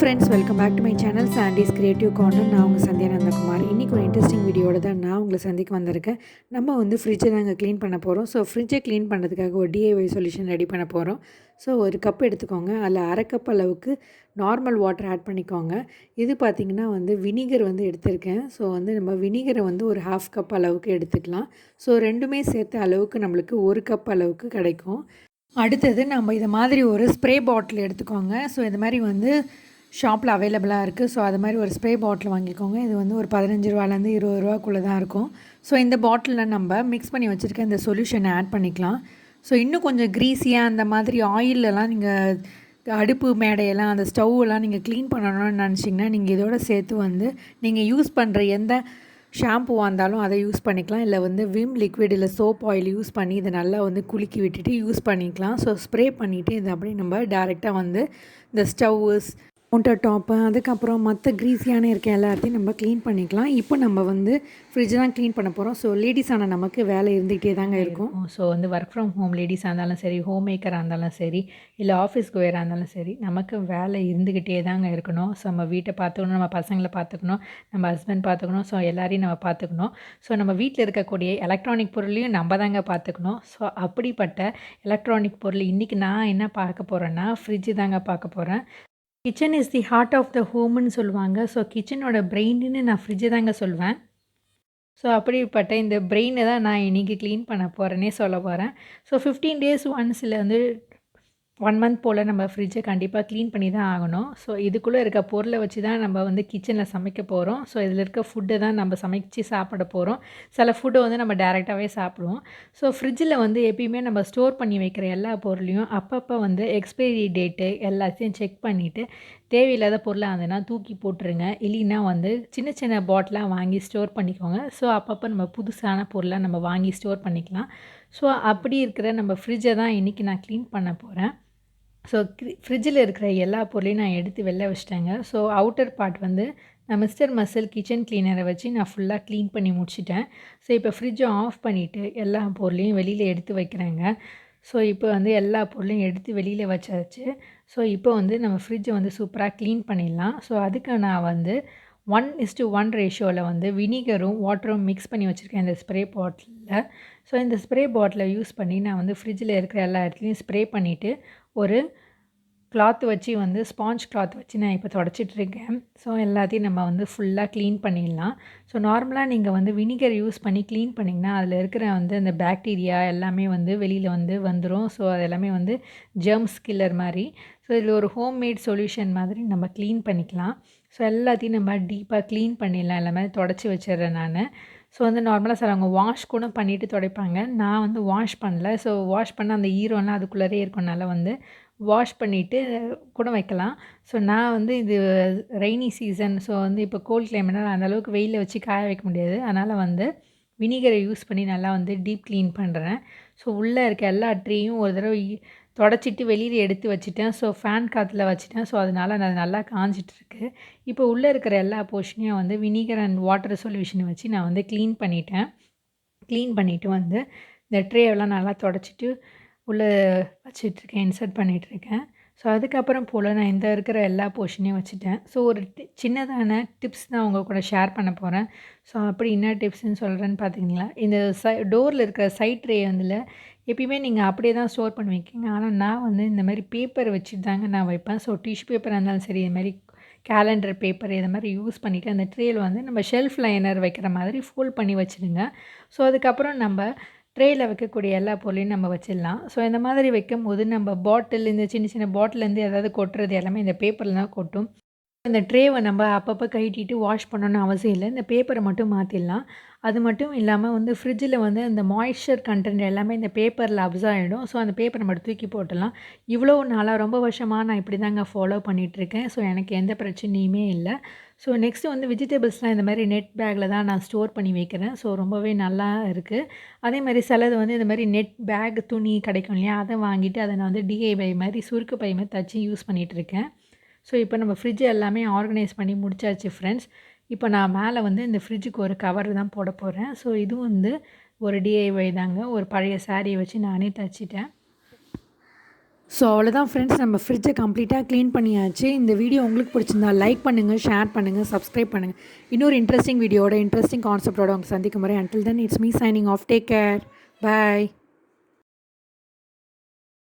Friends, welcome back to my channel Sandy's creative corner. நான் உங்கள் சந்தியா நந்தகுமார். இன்றைக்கி ஒரு இன்ட்ரெஸ்டிங் வீடியோட தான் நான் உங்களை சந்திக்க வந்திருக்கேன். நம்ம ஃப்ரிட்ஜை தாங்க க்ளீன் பண்ண போகிறோம். ஸோ ஃப்ரிட்ஜை க்ளீன் பண்ணுறதுக்காக ஒரு டிஐஒய் சொல்யூஷன் ரெடி பண்ண போகிறோம். ஸோ ஒரு கப் எடுத்துக்கோங்க. அதில் அரை கப் அளவுக்கு நார்மல் வாட்டர் ஆட் பண்ணிக்கோங்க. இது பார்த்திங்கன்னா வினிகர் எடுத்திருக்கேன். ஸோ நம்ம வினிகரை ஒரு ஹாஃப் கப் அளவுக்கு எடுத்துக்கலாம். ஸோ ரெண்டுமே சேர்த்த அளவுக்கு நம்மளுக்கு ஒரு கப் அளவுக்கு கிடைக்கும். அடுத்தது நம்ம இதை மாதிரி ஒரு ஸ்ப்ரே பாட்டில் எடுத்துக்கோங்க. ஸோ இது மாதிரி ஷாப்பில் அவைலபிளாக இருக்குது. ஸோ அது மாதிரி ஒரு ஸ்ப்ரே பாட்டில் வாங்கிக்கோங்க. இது ஒரு 15 ரூபாலேருந்து 20 ரூபாக்குள்ளே தான் இருக்கும். ஸோ இந்த பாட்டிலில் நம்ம மிக்ஸ் பண்ணி வச்சுருக்க இந்த சொல்யூஷனை ஆட் பண்ணிக்கலாம். ஸோ இன்னும் கொஞ்சம் க்ரீஸியாக அந்த மாதிரி ஆயிலெலாம் நீங்கள் அடுப்பு மேடையெல்லாம் அந்த ஸ்டவ்வெல்லாம் நீங்கள் க்ளீன் பண்ணணும்னு நினச்சிங்கன்னா நீங்கள் இதோட சேர்த்து நீங்கள் யூஸ் பண்ணுற எந்த ஷாம்புவாக இருந்தாலும் அதை யூஸ் பண்ணிக்கலாம். இல்லை விம் லிக்விட் இல்லை சோப் ஆயில் யூஸ் பண்ணி இதை நல்லா குலுக்கி விட்டுட்டு யூஸ் பண்ணிக்கலாம். ஸோ ஸ்ப்ரே பண்ணிவிட்டு இதை அப்படியே நம்ம டேரெக்டாக இந்த ஸ்டவ்ஸ் கவுண்டர் டாப்பு அதுக்கப்புறம் மற்ற க்ரீஸியான இருக்க எல்லாத்தையும் நம்ம க்ளீன் பண்ணிக்கலாம். இப்போ நம்ம ஃப்ரிட்ஜ் தான் க்ளீன் பண்ண போகிறோம். ஸோ லேடிஸான நமக்கு வேலை இருந்துகிட்டே தாங்க இருக்கும். ஸோ ஒர்க் ஃப்ரம் ஹோம் லேடிஸாக இருந்தாலும் சரி, ஹோம் மேக்கராக இருந்தாலும் சரி, இல்லை ஆஃபீஸ்க்கு வேறாக இருந்தாலும் சரி, நமக்கு வேலை இருந்துக்கிட்டே தாங்க இருக்கணும். ஸோ நம்ம வீட்டை பார்த்துக்கணும், நம்ம பசங்களை பார்த்துக்கணும், நம்ம ஹஸ்பண்ட் பார்த்துக்கணும். ஸோ எல்லாரையும் நம்ம பார்த்துக்கணும். ஸோ நம்ம வீட்டில் இருக்கக்கூடிய எலக்ட்ரானிக் பொருளையும் நம்ம தாங்க பார்த்துக்கணும். ஸோ அப்படிப்பட்ட எலக்ட்ரானிக் பொருள் இன்றைக்கி நான் என்ன பார்க்க போகிறேன்னா ஃப்ரிட்ஜு தாங்க பார்க்க போகிறேன். Kitchen is the heart of the ஹோம்னு சொல்லுவாங்க. ஸோ கிச்சனோட பிரெயின்னு நான் ஃப்ரிட்ஜை தாங்க சொல்வேன். ஸோ அப்படிப்பட்ட இந்த பிரெயினை தான் நான் இன்றைக்கி க்ளீன் பண்ண போகிறேன்னே சொல்ல போகிறேன். ஸோ 15 டேஸ் ஒன்ஸில் 1 மந்த் போல் நம்ம ஃப்ரிட்ஜை கண்டிப்பாக க்ளீன் பண்ணி தான் ஆகணும். ஸோ இதுக்குள்ளே இருக்க பொருளை வச்சு தான் நம்ம கிச்சனில் சமைக்க போகிறோம். ஸோ இதில் இருக்க ஃபுட்டை தான் நம்ம சமைச்சு சாப்பிட போகிறோம். சில ஃபுட்டை நம்ம டேரெக்டாகவே சாப்பிடுவோம். ஸோ ஃப்ரிட்ஜில் எப்பயுமே நம்ம ஸ்டோர் பண்ணி வைக்கிற எல்லா பொருளையும் அப்பப்போ எக்ஸ்பைரி டேட்டு எல்லாத்தையும் செக் பண்ணிவிட்டு தேவையில்லாத பொருளாக இருந்ததுன்னா தூக்கி போட்டுருங்க. இல்லைன்னா சின்ன சின்ன பாட்டிலாக வாங்கி ஸ்டோர் பண்ணிக்கோங்க. ஸோ அப்பப்போ நம்ம புதுசான பொருளாக நம்ம வாங்கி ஸ்டோர் பண்ணிக்கலாம். ஸோ அப்படி இருக்கிற நம்ம ஃப்ரிட்ஜை தான் இன்றைக்கி நான் க்ளீன் பண்ண போகிறேன். ஸோ ஃப்ரிட்ஜில் இருக்கிற எல்லா பொருளையும் நான் எடுத்து வெளில வச்சிட்டேங்க. ஸோ அவுட்டர் பார்ட் நான் மிஸ்டர் மசில் கிச்சன் க்ளீனரை வச்சு நான் ஃபுல்லாக க்ளீன் பண்ணி முடிச்சிட்டேன். ஸோ இப்போ ஃப்ரிட்ஜை ஆஃப் பண்ணிவிட்டு எல்லா பொருளையும் வெளியில் எடுத்து வைக்கிறேங்க. ஸோ இப்போ எல்லா பொருளையும் எடுத்து வெளியில் வச்சாச்சு. ஸோ இப்போ நம்ம ஃப்ரிட்ஜை சூப்பராக க்ளீன் பண்ணிடலாம். ஸோ அதுக்கு நான் 1:1 ரேஷியோவில் வினிகரும் வாட்டரும் மிக்ஸ் பண்ணி வச்சுருக்கேன் இந்த ஸ்ப்ரே பாட்டிலில். ஸோ இந்த ஸ்ப்ரே பாட்டிலை யூஸ் பண்ணி நான் ஃப்ரிட்ஜில் இருக்கிற எல்லா இடத்துலையும் ஸ்ப்ரே பண்ணிவிட்டு ஒரு கிளாத் வச்சு ஸ்பாஞ்ச் கிளாத் வச்சு நான் இப்போ தொடச்சிட்ருக்கேன். ஸோ எல்லாத்தையும் நம்ம ஃபுல்லாக க்ளீன் பண்ணிடலாம். ஸோ நார்மலாக நீங்கள் வினிகர் யூஸ் பண்ணி க்ளீன் பண்ணிங்கன்னா அதில் இருக்கிற அந்த பாக்டீரியா எல்லாமே வெளியில் வந்துடும். ஸோ அது எல்லாமே ஜெர்ம்ஸ் கில்லர் மாதிரி. ஸோ இதில் ஒரு ஹோம்மேட் சொல்யூஷன் மாதிரி நம்ம க்ளீன் பண்ணிக்கலாம். ஸோ எல்லாத்தையும் நம்ம டீப்பாக க்ளீன் பண்ணிடலாம். எல்லாமே தொடச்சி வச்சிடுறேன் நான். ஸோ நார்மலாக சிலவங்க வாஷ் கூட பண்ணிவிட்டு துடைப்பாங்க. நான் வாஷ் பண்ணல. ஸோ வாஷ் பண்ண அந்த ஈரம்லாம் அதுக்குள்ளே இருக்கனால வாஷ் பண்ணிவிட்டு கூட வைக்கலாம். ஸோ நான் இது ரெய்னி சீசன். ஸோ இப்போ கோல்ட் கிளைமேட்னால் அந்தளவுக்கு வெயிலில் வச்சு காய வைக்க முடியாது. அதனால் வினிகரை யூஸ் பண்ணி நல்லா டீப் க்ளீன் பண்ணுறேன். ஸோ உள்ளே இருக்க எல்லா ட்ரேயும் ஒரு தடவை தொடச்சிட்டு வெளியில் எடுத்து வச்சுட்டேன். ஸோ ஃபேன் காற்றுல வச்சுட்டேன். ஸோ அதனால் அது நல்லா காஞ்சிட்ருக்கு. இப்போ உள்ளே இருக்கிற எல்லா போர்ஷனையும் வினிகர் அண்ட் வாட்டர் சொல்யூஷனை வச்சு நான் க்ளீன் பண்ணிட்டேன். க்ளீன் பண்ணிவிட்டு இந்த ட்ரேவெல்லாம் நல்லா தொடச்சிட்டு உள்ளே வச்சிட்ருக்கேன், இன்சர்ட் பண்ணிகிட்ருக்கேன். ஸோ அதுக்கப்புறம் போல் நான் இந்த இருக்கிற எல்லா போர்ஷனையும் வச்சுட்டேன். ஸோ ஒரு சின்னதான டிப்ஸ் தான் உங்கள் கூட ஷேர் பண்ண போகிறேன். ஸோ அப்படி என்ன டிப்ஸ்ன்னு சொல்கிறேன்னு பார்த்தீங்களா, இந்த டோரில் இருக்கிற சைட் ட்ரே எப்பயுமே நீங்கள் அப்படியே தான் ஸ்டோர் பண்ணி வைக்கிங்க. ஆனால் நான் இந்த மாதிரி பேப்பர் வச்சுட்டு தாங்க நான் வைப்பேன். ஸோ டிஷ்யூ பேப்பராக இருந்தாலும் சரி, இது மாதிரி கேலண்டர் பேப்பர் இதை மாதிரி யூஸ் பண்ணிவிட்டு அந்த ட்ரேயில் நம்ம ஷெல்ஃப் லைனர் வைக்கிற மாதிரி ஃபோல்ட் பண்ணி வச்சுடுங்க. ஸோ அதுக்கப்புறம் நம்ம ட்ரேயில் வைக்கக்கூடிய எல்லா பொருளையும் நம்ம வச்சிடலாம். ஸோ இந்த மாதிரி வைக்கும்போது நம்ம பாட்டில் இந்த சின்ன சின்ன பாட்டிலேருந்து ஏதாவது கொட்டுறது எல்லாமே இந்த பேப்பரில் தான் கொட்டும். இந்த ட்ரேவை நம்ம அப்பப்போ கழட்டிட்டு வாஷ் பண்ணணும்னு அவசியம் இல்லை. இந்த பேப்பரை மட்டும் மாற்றிடலாம். அது மட்டும் இல்லாமல் ஃப்ரிட்ஜில் அந்த மாய்ஸ்சர் கண்டென்ட் எல்லாமே இந்த பேப்பரில் அப்சர்வ் ஆகிடும். ஸோ அந்த பேப்பரை மட்டும் தூக்கி போட்டுடலாம். இவ்வளோ நாளாக ரொம்ப வருஷமாக நான் இப்படி தாங்க ஃபாலோ பண்ணிகிட்ருக்கேன். ஸோ எனக்கு எந்த பிரச்சனையுமே இல்லை. ஸோ நெக்ஸ்ட்டு வெஜிடபிள்ஸ்லாம் இந்த மாதிரி நெட் பேக்கில் தான் நான் ஸ்டோர் பண்ணி வைக்கிறேன். ஸோ ரொம்பவே நல்லா இருக்குது. அதே மாதிரி சிலது இந்த மாதிரி நெட் பேக் துணி கிடைக்கும் இல்லையா, அதை வாங்கிட்டு அதை நான் டிஐஒய் மாதிரி சுருக்கு பை மாதிரி தச்சு யூஸ் பண்ணிகிட்ருக்கேன். ஸோ இப்போ நம்ம ஃப்ரிட்ஜ் எல்லாமே ஆர்கனைஸ் பண்ணி முடிச்சாச்சு ஃப்ரெண்ட்ஸ். இப்போ நான் மேலே இந்த ஃப்ரிட்ஜுக்கு ஒரு கவர் தான் போட போகிறேன். ஸோ இதுவும் ஒரு டிஐஒய் தாங்க. ஒரு பழைய சாரியை வச்சு நானே தச்சிட்டேன். ஸோ அவ்வளோதான் ஃப்ரெண்ட்ஸ், நம்ம ஃப்ரிட்ஜை கம்ப்ளீட்டாக க்ளீன் பண்ணியாச்சு. இந்த வீடியோ உங்களுக்கு பிடிச்சிருந்தா லைக் பண்ணுங்கள், ஷேர் பண்ணுங்கள், சப்ஸ்கிரைப் பண்ணுங்கள். இன்னொரு இன்ட்ரெஸ்டிங் வீடியோட இன்ட்ரெஸ்டிங் கான்செப்டோட உங்களை சந்திக்கும் முறை. Until then it's me signing off. Take care. Bye.